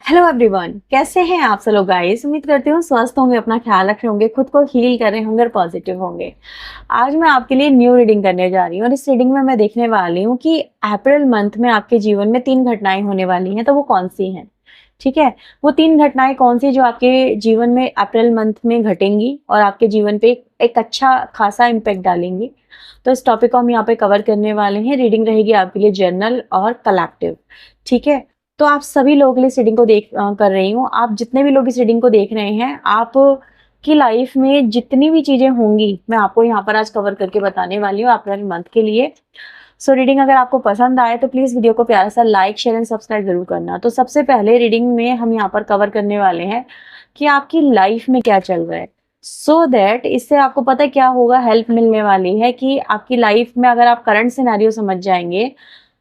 Hello everyone, कैसे हैं आप सब लोग गाइस। उम्मीद करती हूँ स्वस्थ होंगे, अपना ख्याल रख रहे होंगे, खुद को हील कर रहे होंगे और पॉजिटिव होंगे। आज मैं आपके लिए न्यू रीडिंग करने जा रही हूँ और इस रीडिंग में मैं देखने वाली हूँ कि अप्रैल मंथ में आपके जीवन में 3 घटनाएं होने वाली हैं, तो वो कौन सी हैं। ठीक है, वो 3 घटनाएं कौन सी जो आपके जीवन में अप्रैल मंथ में घटेंगी और आपके जीवन पे एक अच्छा खासा इम्पैक्ट डालेंगी। तो इस टॉपिक को हम यहाँ पे कवर करने वाले हैं। रीडिंग रहेगी आपके लिए जर्नल और कलेक्टिव। ठीक है, तो आप सभी लोगों के लिए इस रीडिंग को कर रही हूँ। आप जितने भी लोग इस रीडिंग को देख रहे हैं, आप की लाइफ में जितनी भी चीजें होंगी मैं आपको यहाँ पर आज कवर करके बताने वाली हूँ अप्रैल मंथ के लिए। सो रीडिंग अगर आपको पसंद आए तो प्लीज वीडियो को प्यारा सा लाइक शेयर एंड सब्सक्राइब जरूर करना। तो सबसे पहले रीडिंग में हम यहाँ पर कवर करने वाले हैं कि आपकी लाइफ में क्या चल रहा है, सो दैट इससे आपको पता है क्या होगा, हेल्प मिलने वाली है कि आपकी लाइफ में अगर आप करंट सिनेरियो समझ जाएंगे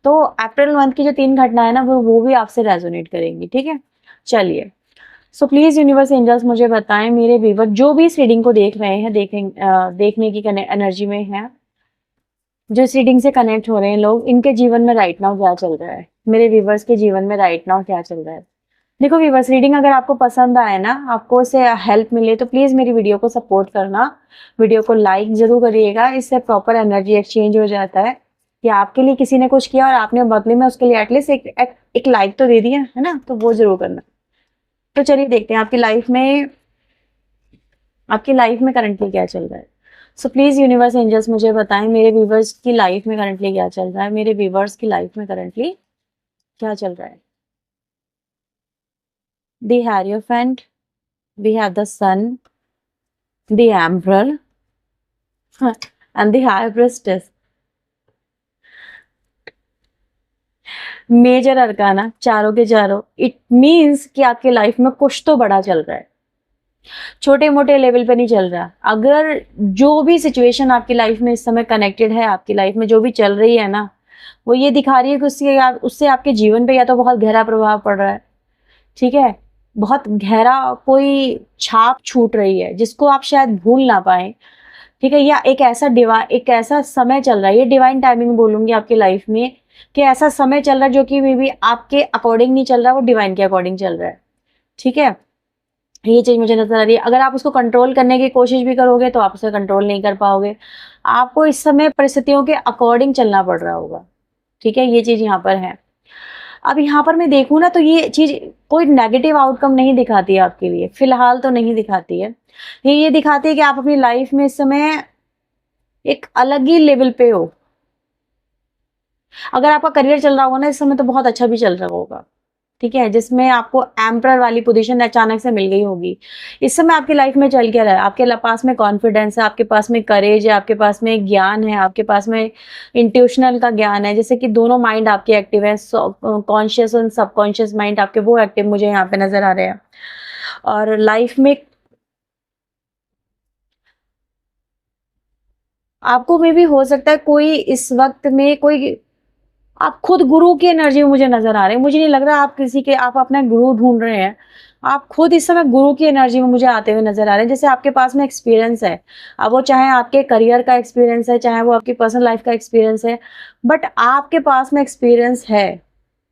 तो अप्रैल मंथ की जो 3 घटना है ना वो भी आपसे रेजोनेट करेंगी। ठीक है, चलिए। सो प्लीज यूनिवर्स एंजल्स मुझे बताएं, मेरे व्यूवर जो भी इस रीडिंग को देख रहे हैं, देखने की एनर्जी में है, जो इस रीडिंग से कनेक्ट हो रहे हैं लोग, इनके जीवन में राइट नाउ क्या चल रहा है, मेरे व्यूवर्स के जीवन में राइट नाउ क्या चल रहा है। देखो व्यूवर्स, रीडिंग अगर आपको पसंद आए ना, आपको इससे हेल्प मिले तो प्लीज मेरी वीडियो को सपोर्ट करना, वीडियो को लाइक जरूर करिएगा। इससे प्रॉपर एनर्जी एक्सचेंज हो जाता है कि आपके लिए किसी ने कुछ किया और आपने बदले में उसके लिए एटलीस्ट एक लाइक तो दे दिया है ना, तो वो जरूर करना। तो चलिए देखते हैं आपकी लाइफ में करंटली क्या चल रहा है। सो प्लीज यूनिवर्स एंजल्स मुझे बताएं, मेरे व्यूवर्स की लाइफ में करंटली क्या चल रहा है, मेरे व्यूवर्स की लाइफ में करंटली क्या चल रहा है। The hierophant, we have the sun, the emperor and the high priestess। Major arcana चारों के चारों, इट मीन्स कि आपके लाइफ में कुछ तो बड़ा चल रहा है, छोटे मोटे लेवल पे नहीं चल रहा। अगर जो भी सिचुएशन आपकी लाइफ में इस समय कनेक्टेड है, आपकी लाइफ में जो भी चल रही है ना, वो ये दिखा रही है कि उससे आपके जीवन पे या तो बहुत गहरा प्रभाव पड़ रहा है। ठीक है, बहुत गहरा कोई छाप छूट रही है जिसको आप शायद भूल ना पाए। ठीक है, या एक ऐसा समय चल रहा है, ये डिवाइन टाइमिंग बोलूंगी आपकी लाइफ में, कि ऐसा समय चल रहा है जो कि मे बी आपके अकॉर्डिंग नहीं चल रहा, वो डिवाइन के अकॉर्डिंग चल रहा है। ठीक है, ये चीज मुझे नजर आ रही है। अगर आप उसको कंट्रोल करने की कोशिश भी करोगे तो आप उसे कंट्रोल नहीं कर पाओगे, आपको इस समय परिस्थितियों के अकॉर्डिंग चलना पड़ रहा होगा। ठीक है, ये चीज यहाँ पर है। अब यहाँ पर मैं देखूँ ना तो ये चीज कोई नेगेटिव आउटकम नहीं दिखाती है आपके लिए, फिलहाल तो नहीं दिखाती है। ये दिखाती है कि आप अपनी लाइफ में इस समय एक अलग ही लेवल पे हो। अगर आपका करियर चल रहा होगा ना इस समय तो बहुत अच्छा भी चल रहा होगा। ठीक है, जिसमें आपको एम्परर वाली पोजीशन अचानक से मिल गई होगी। इस समय आपकी लाइफ में चल क्या रहा है, आपके पास में कॉन्फिडेंस है, आपके पास में करेज है, आपके पास में ज्ञान है, आपके पास में इंट्यूशनल का ज्ञान है, जैसे कि दोनों माइंड आपके एक्टिव है, कॉन्शियस और सबकॉन्शियस माइंड आपके वो एक्टिव मुझे यहाँ पे नजर आ रहे हैं। और लाइफ में आपको में भी हो सकता है कोई इस वक्त में कोई, आप खुद गुरु की एनर्जी में मुझे नजर आ रहे हैं। मुझे नहीं लग रहा आप अपना गुरु ढूंढ रहे हैं, आप खुद इस समय गुरु की एनर्जी में मुझे आते हुए नजर आ रहे हैं। जैसे आपके पास में एक्सपीरियंस है, अब वो चाहे आपके करियर का एक्सपीरियंस है, चाहे वो आपकी पर्सनल लाइफ का एक्सपीरियंस है, बट आपके पास में एक्सपीरियंस है।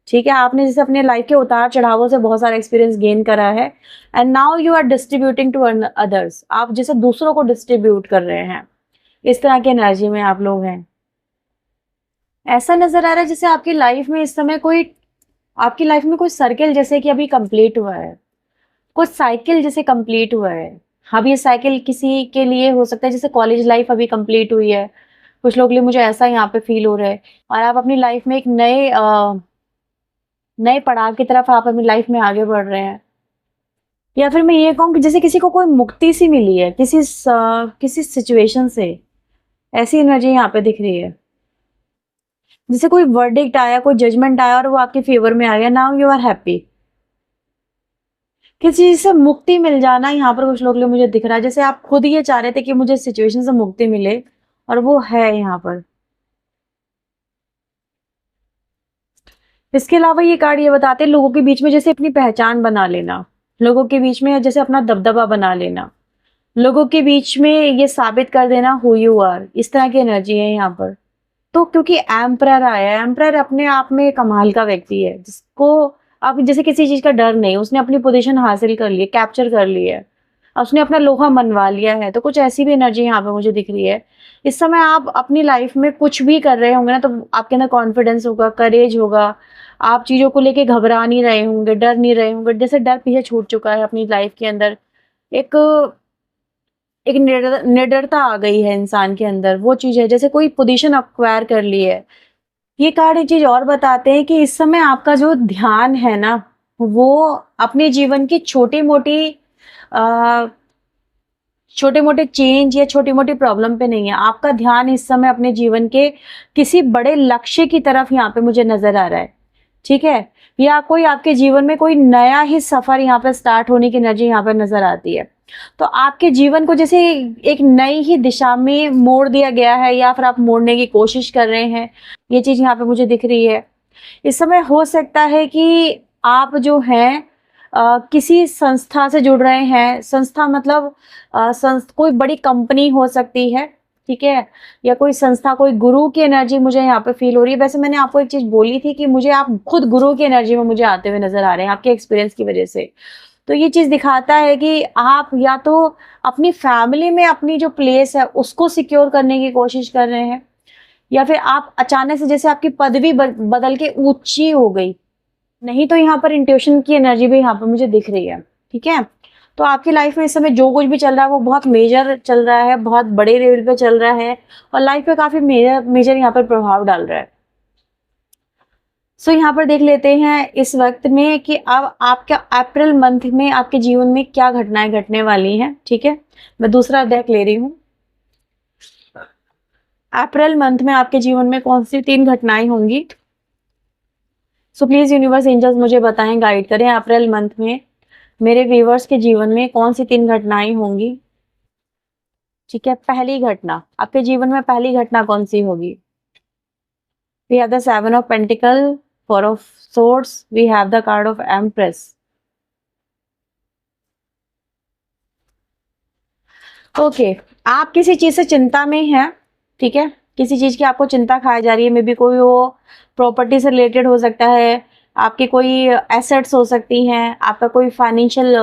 ठीक है, आपने जैसे अपने लाइफ के उतार चढ़ावों से बहुत सारा एक्सपीरियंस गेन करा है, and now you are distributing to others, आप जैसे दूसरों को डिस्ट्रीब्यूट कर रहे हैं। इस तरह की एनर्जी में आप लोग हैं। ऐसा नजर आ रहा है जैसे आपकी लाइफ में कोई सर्किल जैसे कि अभी कंप्लीट हुआ है, कुछ साइकिल जैसे कंप्लीट हुआ है। अब ये साइकिल किसी के लिए हो सकता है जैसे कॉलेज लाइफ अभी कंप्लीट हुई है, कुछ लोगों के लिए मुझे ऐसा यहाँ पे फील हो रहा है, और आप अपनी लाइफ में एक नए पड़ाव की तरफ आप अपनी लाइफ में आगे बढ़ रहे हैं। या फिर मैं ये कहूँ कि जैसे किसी को कोई मुक्ति सी मिली है किसी सिचुएशन से, ऐसी एनर्जी यहाँ पे दिख रही है। जैसे कोई वर्डिक्ट आया, कोई जजमेंट आया और वो आपके फेवर में आ गया, नाउ यू आर हैप्पी। किसी चीज से मुक्ति मिल जाना यहाँ पर कुछ लोग लिए मुझे दिख रहा है, जैसे आप खुद ये चाह रहे थे कि मुझे सिचुएशन से मुक्ति मिले, और वो है यहाँ पर। इसके अलावा ये कार्ड ये बताते हैं लोगों के बीच में जैसे अपनी पहचान बना लेना, लोगों के बीच में जैसे अपना दबदबा बना लेना, लोगों के बीच में ये साबित कर देना हु यू आर, इस तरह की एनर्जी है यहाँ पर। तो क्योंकि एम्परर आया है, एम्परर अपने आप में कमाल का व्यक्ति है, जिसको अब जैसे किसी चीज का डर नहीं, उसने अपनी पोजीशन हासिल कर ली है, कैप्चर कर ली है, उसने अपना लोहा मनवा लिया है, तो कुछ ऐसी भी एनर्जी यहाँ पे मुझे दिख रही है। इस समय आप अपनी लाइफ में कुछ भी कर रहे होंगे ना, तो आपके अंदर कॉन्फिडेंस होगा, करेज होगा, आप चीजों को लेके घबरा नहीं रहे होंगे, डर नहीं रहे होंगे, जैसे डर पीछे छूट चुका है अपनी लाइफ के अंदर। एक एक निडरता आ गई है इंसान के अंदर, वो चीज है, जैसे कोई पोजीशन अक्वायर कर ली है। ये कार्ड एक चीज और बताते हैं कि इस समय आपका जो ध्यान है ना, वो अपने जीवन की छोटे मोटे चेंज या छोटी मोटी प्रॉब्लम पे नहीं है। आपका ध्यान इस समय अपने जीवन के किसी बड़े लक्ष्य की तरफ यहाँ पे मुझे नजर आ रहा है, ठीक है, या कोई आपके जीवन में कोई नया ही सफर यहाँ पे स्टार्ट होने की एनर्जी यहाँ पे नजर आती है। तो आपके जीवन को जैसे एक नई ही दिशा में मोड़ दिया गया है, या फिर आप मोड़ने की कोशिश कर रहे हैं, ये चीज यहाँ पे मुझे दिख रही है। इस समय हो सकता है कि आप जो हैं किसी संस्था से जुड़ रहे हैं। संस्था मतलब कोई बड़ी कंपनी हो सकती है, ठीक है, या कोई संस्था, कोई गुरु की एनर्जी मुझे यहाँ पे फील हो रही है। वैसे मैंने आपको एक चीज बोली थी कि मुझे आप खुद गुरु की एनर्जी में मुझे आते हुए नजर आ रहे हैं आपके एक्सपीरियंस की वजह से। तो ये चीज दिखाता है कि आप या तो अपनी फैमिली में अपनी जो प्लेस है उसको सिक्योर करने की कोशिश कर रहे हैं, या फिर आप अचानक से जैसे आपकी पदवी बदल के ऊंची हो गई, नहीं तो यहाँ पर इंट्यूशन की एनर्जी भी यहाँ पर मुझे दिख रही है, ठीक है। तो आपकी लाइफ में इस समय जो कुछ भी चल रहा है वो बहुत मेजर चल रहा है, बहुत बड़े लेवल पे चल रहा है, और लाइफ पे काफी मेजर यहाँ पर प्रभाव डाल रहा है। सो यहाँ पर देख लेते हैं इस वक्त में कि अब आपका अप्रैल मंथ में आपके जीवन में क्या घटनाएं घटने वाली हैं, ठीक है। मैं दूसरा डेक ले रही हूँ। अप्रैल मंथ में आपके जीवन में कौन सी 3 घटनाएं होंगी। सो प्लीज यूनिवर्स एंजल्स मुझे बताएं, गाइड करें, अप्रैल मंथ में मेरे व्यूवर्स के जीवन में कौन सी 3 घटनाएं होंगी, ठीक है। पहली घटना, आपके जीवन में पहली घटना कौन सी होगी। We have the 7 of pentacle, 4 of swords, we have the card of empress. Okay, आप किसी चीज से चिंता में हैं, ठीक है, किसी चीज की आपको चिंता खाई जा रही है। मे बी कोई वो प्रॉपर्टी से रिलेटेड हो सकता है, आपके कोई एसेट्स हो सकती हैं, आपका कोई फाइनेंशियल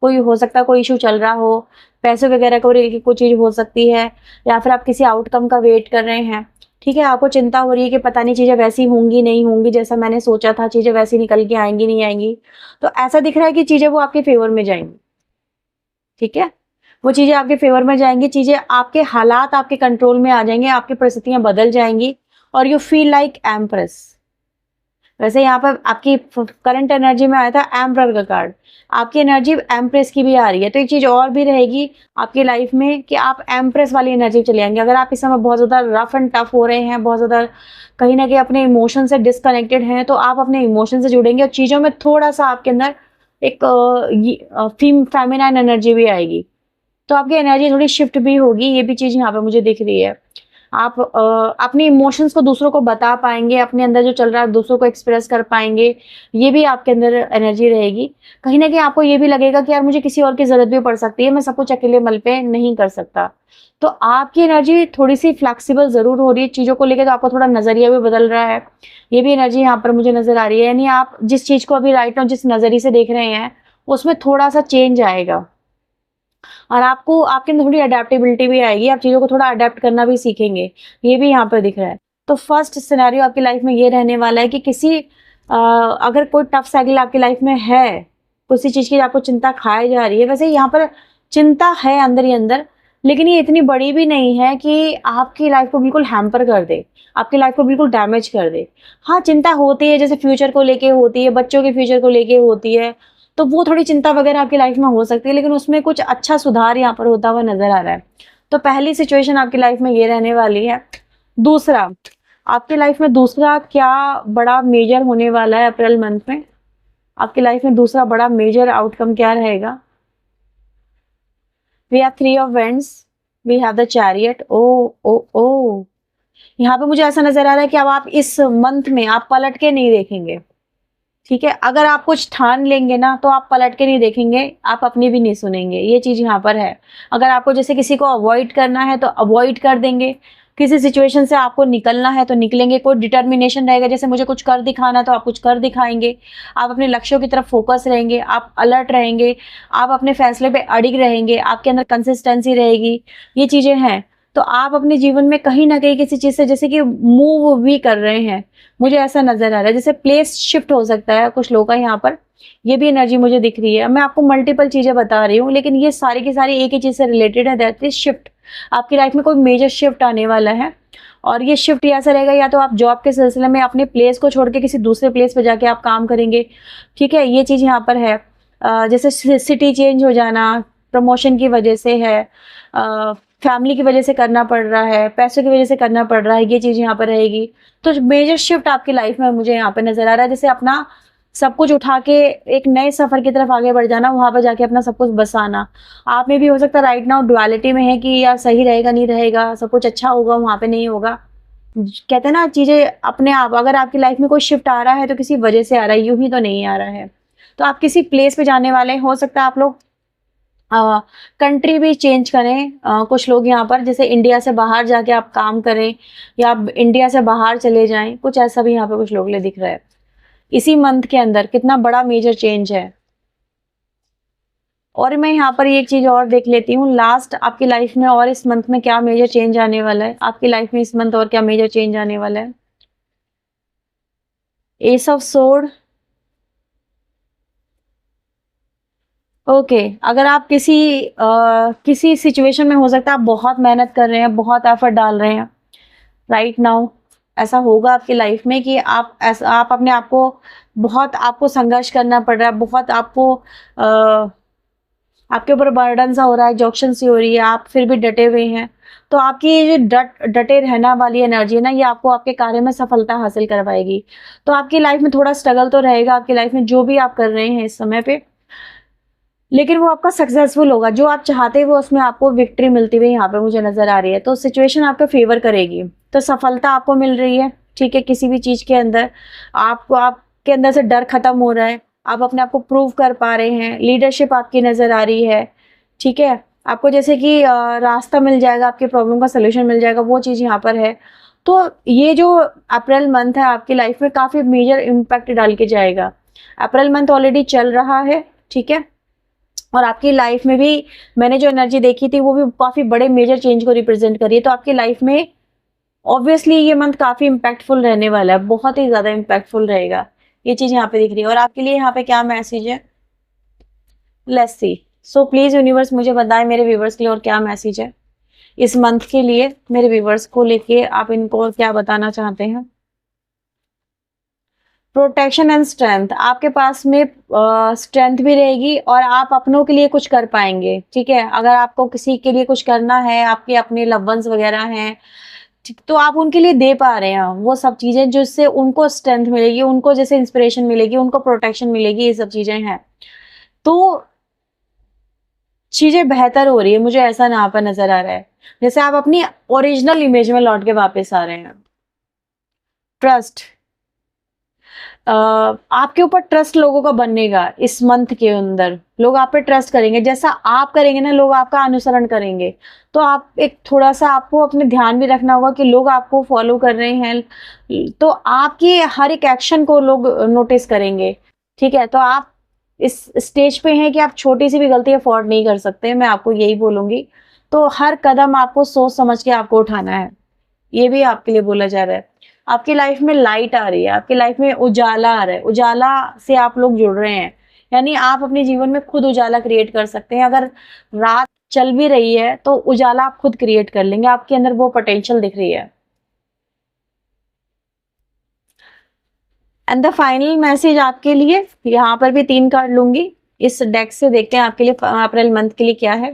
कोई हो सकता है, कोई इशू चल रहा हो, पैसे वगैरह को रिलेटेड कोई चीज हो सकती है, या फिर आप किसी आउटकम का वेट कर रहे हैं, ठीक है। आपको चिंता हो रही है कि पता नहीं चीजें वैसी होंगी नहीं होंगी जैसा मैंने सोचा था, चीजें वैसी निकल के आएंगी नहीं आएंगी। तो ऐसा दिख रहा है कि चीजें वो आपके फेवर में जाएंगी, ठीक है, वो चीजें आपके फेवर में जाएंगी, चीजें आपके हालात आपके कंट्रोल में आ जाएंगे, आपकी परिस्थितियां बदल जाएंगी, और यू फील लाइक एम्प्रेस। वैसे यहाँ पर आपकी करंट एनर्जी में आया था एम्परर का कार्ड, आपकी एनर्जी एम्प्रेस की भी आ रही है। तो एक चीज और भी रहेगी आपकी लाइफ में कि आप एम्प्रेस वाली एनर्जी चले आएंगे। अगर आप इस समय बहुत ज्यादा रफ एंड टफ हो रहे हैं, बहुत ज्यादा कहीं ना कहीं अपने इमोशन से डिस्कनेक्टेड हैं, तो आप अपने इमोशन से जुड़ेंगे, और चीजों में थोड़ा सा आपके अंदर एक फेमिनाइन एनर्जी भी आएगी, तो आपकी एनर्जी थोड़ी शिफ्ट भी होगी। ये भी चीज यहाँ पे मुझे दिख रही है। आप अपने इमोशंस को दूसरों को बता पाएंगे, अपने अंदर जो चल रहा है दूसरों को एक्सप्रेस कर पाएंगे, ये भी आपके अंदर एनर्जी रहेगी। कहीं ना कहीं आपको ये भी लगेगा कि यार मुझे किसी और की जरूरत भी पड़ सकती है, मैं सब कुछ अकेले मल पे नहीं कर सकता। तो आपकी एनर्जी थोड़ी सी फ्लेक्सिबल जरूर हो रही है चीजों को लेकर, तो आपका थोड़ा नजरिया भी बदल रहा है, ये भी एनर्जी यहाँ पर मुझे नजर आ रही है। यानी आप जिस चीज को अभी राइट नाउ जिस नजरिए से देख रहे हैं उसमें थोड़ा सा चेंज आएगा, और आपको आपके अंदर थोड़ी अडेप्टेबिलिटी भी आएगी, आप चीज़ों को थोड़ा अडेप्ट करना भी सीखेंगे, ये भी यहाँ पर दिख रहा है। तो फर्स्ट सिनेरियो आपकी लाइफ में ये रहने वाला है कि किसी अगर कोई टफ साइकिल आपकी लाइफ में है, किसी चीज़ की आपको चिंता खाई जा रही है, वैसे यहाँ पर चिंता है अंदर ही अंदर, लेकिन ये इतनी बड़ी भी नहीं है कि आपकी लाइफ को बिल्कुल हैम्पर कर दे, आपकी लाइफ को बिल्कुल डैमेज कर दे। हाँ, चिंता होती है, जैसे फ्यूचर को लेके होती है, बच्चों के फ्यूचर को लेके होती है, तो वो थोड़ी चिंता वगैरह आपकी लाइफ में हो सकती है, लेकिन उसमें कुछ अच्छा सुधार यहाँ पर होता हुआ नजर आ रहा है। तो पहली सिचुएशन आपकी लाइफ में ये रहने वाली है। दूसरा, आपकी लाइफ में दूसरा क्या बड़ा मेजर होने वाला है अप्रैल मंथ में, आपकी लाइफ में दूसरा बड़ा मेजर आउटकम क्या रहेगा। We have 3 of wands, we have the chariot. ओ ओ ओ, यहाँ पे मुझे ऐसा नजर आ रहा है कि अब आप इस मंथ में आप पलट के नहीं देखेंगे, ठीक है। अगर आप कुछ ठान लेंगे ना तो आप पलट के नहीं देखेंगे, आप अपनी भी नहीं सुनेंगे, ये चीज यहाँ पर है। अगर आपको जैसे किसी को अवॉइड करना है तो अवॉइड कर देंगे, किसी सिचुएशन से आपको निकलना है तो निकलेंगे, कोई डिटर्मिनेशन रहेगा, जैसे मुझे कुछ कर दिखाना तो आप कुछ कर दिखाएंगे, आप अपने लक्ष्यों की तरफ फोकस रहेंगे, आप अलर्ट रहेंगे, आप अपने फैसले पे अडिग रहेंगे, आपके अंदर कंसिस्टेंसी रहेगी, ये चीजें हैं। तो आप अपने जीवन में कहीं ना कहीं किसी चीज से जैसे कि मूव भी कर रहे हैं, मुझे ऐसा नजर आ रहा है, जैसे प्लेस शिफ्ट हो सकता है कुछ लोगों का यहाँ पर, ये भी एनर्जी मुझे दिख रही है। मैं आपको मल्टीपल चीजें बता रही हूँ, लेकिन ये सारी की सारी एक ही चीज से रिलेटेड है, दैट इज शिफ्ट। आपकी लाइफ में कोई मेजर शिफ्ट आने वाला है, और ये शिफ्ट ऐसा रहेगा, या तो आप जॉब के सिलसिले में अपने प्लेस को छोड़ के किसी दूसरे प्लेस पे जाके आप काम करेंगे, ठीक है, ये चीज यहाँ पर है। जैसे सिटी चेंज हो जाना, प्रमोशन की वजह से है, फैमिली की वजह से करना पड़ रहा है, पैसों की वजह से करना पड़ रहा है, ये चीज यहाँ पर रहेगी। तो मेजर शिफ्ट आपकी लाइफ में मुझे यहाँ पे नजर आ रहा है, जैसे अपना सब कुछ उठा के एक नए सफर की तरफ आगे बढ़ जाना, वहां पर जाके अपना सब कुछ बसाना। आप में भी हो सकता है राइट नाउ डुअलिटी में है कि यार सही रहेगा नहीं रहेगा, सब कुछ अच्छा होगा वहां पे नहीं होगा। कहते हैं ना चीजें अपने आप, अगर आपकी लाइफ में कोई शिफ्ट आ रहा है तो किसी वजह से आ रहा है, यूं ही तो नहीं आ रहा है। तो आप किसी प्लेस पे जाने वाले, हो सकता है आप लोग कंट्री भी चेंज करें, कुछ लोग यहाँ पर जैसे इंडिया से बाहर जाके आप काम करें, या आप इंडिया से बाहर चले जाएं, कुछ ऐसा भी यहाँ पे कुछ लोग ले दिख रहा है इसी मंथ के अंदर। कितना बड़ा मेजर चेंज है। और मैं यहाँ पर एक चीज और देख लेती हूँ, लास्ट आपकी लाइफ में और इस मंथ में क्या मेजर चेंज आने वाला है, आपकी लाइफ में इस मंथ और क्या मेजर चेंज आने वाला है। S of sword, okay. अगर आप किसी सिचुएशन में, हो सकता है आप बहुत मेहनत कर रहे हैं, बहुत एफर्ट डाल रहे हैं राइट नाउ, ऐसा होगा आपकी लाइफ में कि आप अपने आप को बहुत, आपको संघर्ष करना पड़ रहा है, बहुत आपको आपके ऊपर बर्डन सा हो रहा है, एग्जॉशन सी हो रही है, आप फिर भी डटे हुए हैं। तो आपकी ये जो डटे रहना वाली एनर्जी है ना, ये आपको आपके कार्य में सफलता हासिल करवाएगी। तो आपकी लाइफ में थोड़ा स्ट्रगल तो रहेगा, आपकी लाइफ में जो भी आप कर रहे हैं इस समय पे, लेकिन वो आपका सक्सेसफुल होगा, जो आप चाहते हैं वो उसमें आपको विक्ट्री मिलती हुई यहाँ पे मुझे नजर आ रही है। तो सिचुएशन आपका फेवर करेगी, तो सफलता आपको मिल रही है, ठीक है, किसी भी चीज के अंदर आपको, आपके अंदर से डर खत्म हो रहा है, आप अपने आप को प्रूव कर पा रहे हैं, लीडरशिप आपकी नजर आ रही है, ठीक है, आपको जैसे कि रास्ता मिल जाएगा, आपकी प्रॉब्लम का सोल्यूशन मिल जाएगा, वो चीज यहाँ पर है। तो ये जो अप्रैल मंथ है आपकी लाइफ में काफी मेजर इम्पैक्ट डाल के जाएगा। अप्रैल मंथ ऑलरेडी चल रहा है, ठीक है, और आपकी लाइफ में भी मैंने जो एनर्जी देखी थी वो भी काफी बड़े मेजर चेंज को रिप्रेजेंट करी है। तो आपकी लाइफ में ऑब्वियसली ये मंथ काफी इम्पैक्टफुल रहने वाला है, बहुत ही ज्यादा इम्पैक्टफुल रहेगा, ये चीज यहाँ पे दिख रही है। और आपके लिए यहाँ पे क्या मैसेज है, let's see. So please universe मुझे बताएं मेरे व्यूवर्स के लिए और क्या मैसेज है इस मंथ के लिए, मेरे व्यूवर्स को लेके आप इनको क्या बताना चाहते हैं। प्रोटेक्शन एंड स्ट्रेंथ, आपके पास में स्ट्रेंथ भी रहेगी और आप अपनों के लिए कुछ कर पाएंगे, ठीक है, अगर आपको किसी के लिए कुछ करना है, आपके अपने लव वंस वगैरह हैं, ठीक, तो आप उनके लिए दे पा रहे हैं वो सब चीजें, जिससे उनको स्ट्रेंथ मिलेगी, उनको जैसे इंस्पिरेशन मिलेगी, उनको प्रोटेक्शन मिलेगी, ये सब चीजें हैं। तो चीजें बेहतर हो रही है, मुझे ऐसा यहाँ पर नजर आ रहा है, जैसे आप अपनी ओरिजिनल इमेज में लौट के वापस आ रहे हैं। ट्रस्ट, आपके ऊपर ट्रस्ट लोगों का बनेगा इस मंथ के अंदर, लोग आप पे ट्रस्ट करेंगे, जैसा आप करेंगे ना लोग आपका अनुसरण करेंगे। तो आप एक थोड़ा सा आपको अपने ध्यान भी रखना होगा कि लोग आपको फॉलो कर रहे हैं, तो आपकी हर एक एक्शन को लोग नोटिस करेंगे, ठीक है। तो आप इस स्टेज पे हैं कि आप छोटी सी भी गलती अफोर्ड नहीं कर सकते, मैं आपको यही बोलूंगी। तो हर कदम आपको सोच समझ के आपको उठाना है, ये भी आपके लिए बोला जा रहा है। आपकी लाइफ में लाइट आ रही है, आपकी लाइफ में उजाला आ रहा है, उजाला से आप लोग जुड़ रहे हैं, यानी आप अपने जीवन में खुद उजाला क्रिएट कर सकते हैं। अगर रात चल भी रही है तो उजाला आप खुद क्रिएट कर लेंगे, आपके अंदर वो पोटेंशियल दिख रही है। एंड द फाइनल मैसेज आपके लिए, यहाँ पर भी 3 कार्ड लूंगी, इस डेक से देखते हैं आपके लिए अप्रैल मंथ के लिए क्या है।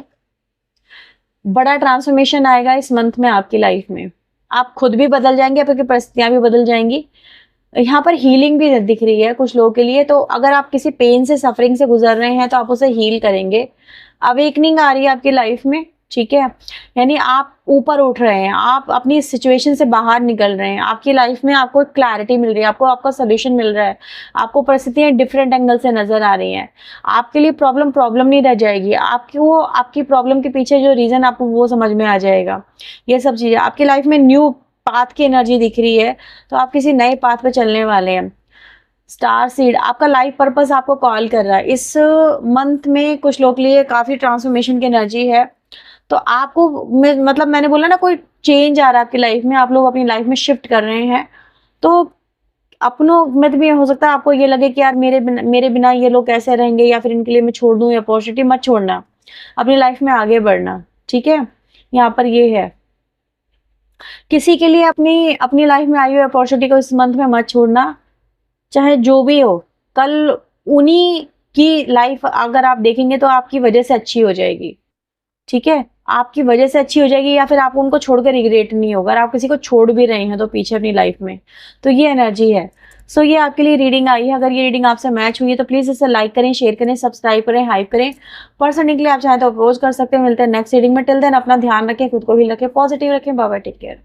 बड़ा ट्रांसफॉर्मेशन आएगा इस मंथ में आपकी लाइफ में, आप खुद भी बदल जाएंगे, आपकी परिस्थितियां भी बदल जाएंगी। यहाँ पर हीलिंग भी दिख रही है कुछ लोगों के लिए, तो अगर आप किसी पेन से, सफरिंग से गुजर रहे हैं तो आप उसे हील करेंगे। अवेकनिंग आ रही है आपकी लाइफ में, ठीक है, यानी आप ऊपर उठ रहे हैं, आप अपनी सिचुएशन से बाहर निकल रहे हैं, आपकी लाइफ में आपको क्लैरिटी मिल रही है, आपको आपका सोल्यूशन मिल रहा है, आपको परिस्थितियां डिफरेंट एंगल से नजर आ रही हैं। आपके लिए प्रॉब्लम प्रॉब्लम नहीं रह जाएगी, आपको आपकी प्रॉब्लम के पीछे जो रीजन आपको वो समझ में आ जाएगा। ये सब चीजें आपकी लाइफ में न्यू पाथ की एनर्जी दिख रही है, तो आप किसी नए पाथ पे चलने वाले हैं। स्टार सीड, आपका लाइफ पर्पस आपको कॉल कर रहा है। इस मंथ में कुछ लोग के लिए काफी ट्रांसफॉर्मेशन की एनर्जी है, तो आपको मतलब मैंने बोला ना, कोई चेंज आ रहा है आपकी लाइफ में, आप लोग अपनी लाइफ में शिफ्ट कर रहे हैं। तो अपनों में भी हो सकता है आपको ये लगे कि यार मेरे बिना ये लोग कैसे रहेंगे, या फिर इनके लिए मैं छोड़ दूं। अपॉर्चुनिटी मत छोड़ना, अपनी लाइफ में आगे बढ़ना, ठीक है। यहाँ पर ये है, किसी के लिए अपनी अपनी लाइफ में आई हुई अपॉर्चुनिटी को इस मंथ में मत छोड़ना, चाहे जो भी हो। कल उन्हीं की लाइफ अगर आप देखेंगे तो आपकी वजह से अच्छी हो जाएगी, ठीक है, आपकी वजह से अच्छी हो जाएगी, या फिर आपको उनको छोड़कर रिग्रेट नहीं होगा। अगर आप किसी को छोड़ भी रहे हैं तो पीछे अपनी लाइफ में, तो ये एनर्जी है। सो ये आपके लिए रीडिंग आई है। अगर ये रीडिंग आपसे मैच हुई है तो प्लीज इसे लाइक करें, शेयर करें, सब्सक्राइब करें, हाइप करें। पर्सनली के लिए आप चाहें तो अप्रोच कर सकते हैं। मिलते हैं नेक्स्ट रीडिंग में। टिल देन अपना ध्यान रखें, खुद को भी रखें, पॉजिटिव रखें। Bye bye, take care.